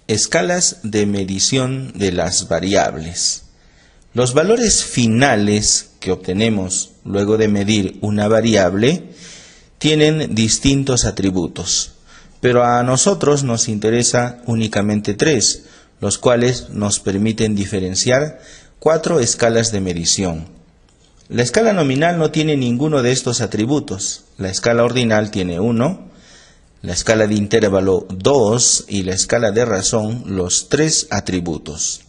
Escalas de medición de las variables. Los valores finales que obtenemos luego de medir una variable tienen distintos atributos, pero a nosotros nos interesa únicamente 3, los cuales nos permiten diferenciar 4 escalas de medición. La escala nominal no tiene ninguno de estos atributos. La escala ordinal tiene 1, la escala de intervalo 2 y la escala de razón los 3 atributos.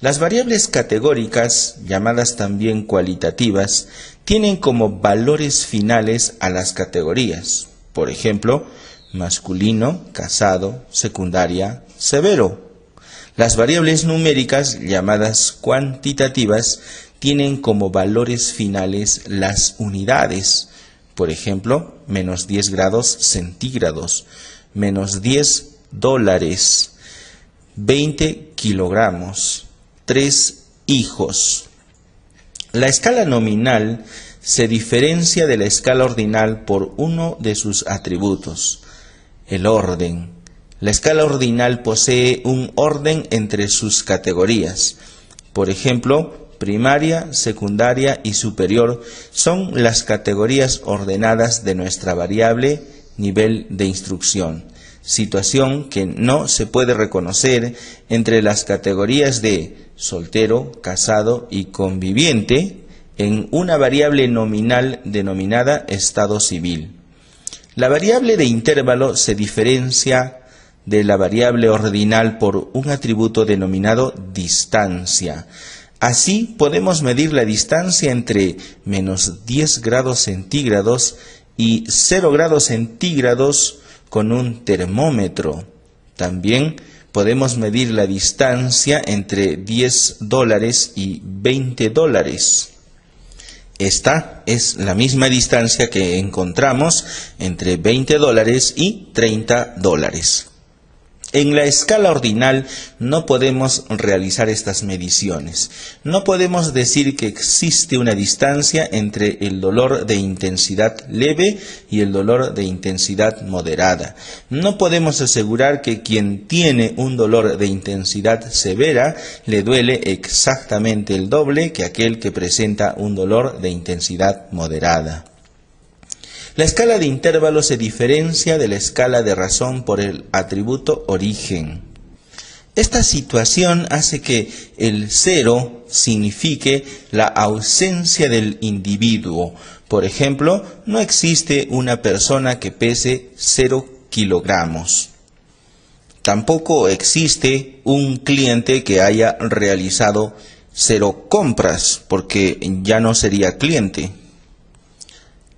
Las variables categóricas, llamadas también cualitativas, tienen como valores finales a las categorías. Por ejemplo, masculino, casado, secundaria, severo. Las variables numéricas, llamadas cuantitativas, tienen como valores finales las unidades. Por ejemplo, menos 10 grados centígrados, menos 10 dólares, 20 kilogramos, 3 hijos. La escala nominal se diferencia de la escala ordinal por uno de sus atributos, el orden. La escala ordinal posee un orden entre sus categorías. Por ejemplo, primaria, secundaria y superior son las categorías ordenadas de nuestra variable nivel de instrucción, situación que no se puede reconocer entre las categorías de soltero, casado y conviviente en una variable nominal denominada estado civil. La variable de intervalo se diferencia de la variable ordinal por un atributo denominado distancia. Así podemos medir la distancia entre menos 10 grados centígrados y 0 grados centígrados con un termómetro. También podemos medir la distancia entre 10 dólares y 20 dólares. Esta es la misma distancia que encontramos entre 20 dólares y 30 dólares. En la escala ordinal no podemos realizar estas mediciones. No podemos decir que existe una distancia entre el dolor de intensidad leve y el dolor de intensidad moderada. No podemos asegurar que quien tiene un dolor de intensidad severa le duele exactamente el doble que aquel que presenta un dolor de intensidad moderada. La escala de intervalo se diferencia de la escala de razón por el atributo origen. Esta situación hace que el 0 signifique la ausencia del individuo. Por ejemplo, no existe una persona que pese 0 kilogramos. Tampoco existe un cliente que haya realizado 0 compras, porque ya no sería cliente.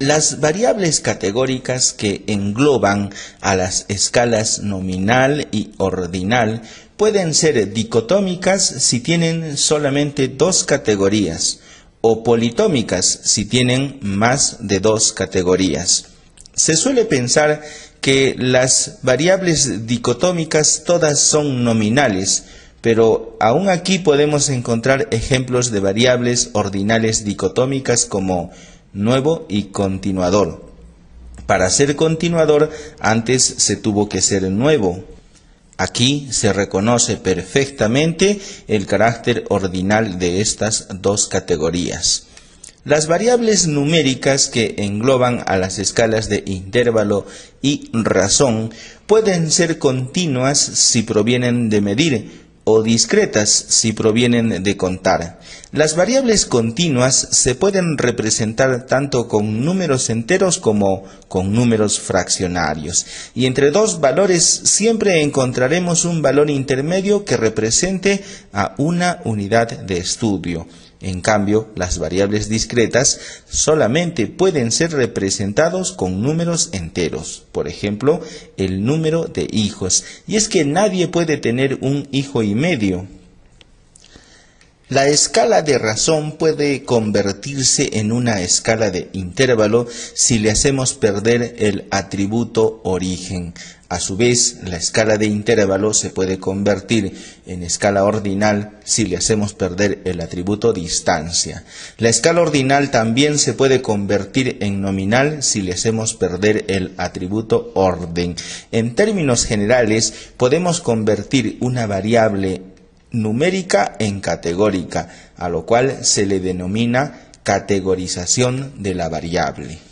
Las variables categóricas que engloban a las escalas nominal y ordinal pueden ser dicotómicas si tienen solamente 2 categorías o politómicas si tienen más de 2 categorías. Se suele pensar que las variables dicotómicas todas son nominales, pero aún aquí podemos encontrar ejemplos de variables ordinales dicotómicas como nuevo y continuador. Para ser continuador, antes se tuvo que ser nuevo. Aquí se reconoce perfectamente el carácter ordinal de estas 2 categorías. Las variables numéricas que engloban a las escalas de intervalo y razón pueden ser continuas si provienen de medir o discretas si provienen de contar. Las variables continuas se pueden representar tanto con números enteros como con números fraccionarios, y entre 2 valores siempre encontraremos un valor intermedio que represente a una unidad de estudio. En cambio, las variables discretas solamente pueden ser representados con números enteros. Por ejemplo, el número de hijos. Y es que nadie puede tener un hijo y medio. La escala de razón puede convertirse en una escala de intervalo si le hacemos perder el atributo origen. A su vez, la escala de intervalo se puede convertir en escala ordinal si le hacemos perder el atributo distancia. La escala ordinal también se puede convertir en nominal si le hacemos perder el atributo orden. En términos generales, podemos convertir una variable numérica en categórica, a lo cual se le denomina categorización de la variable.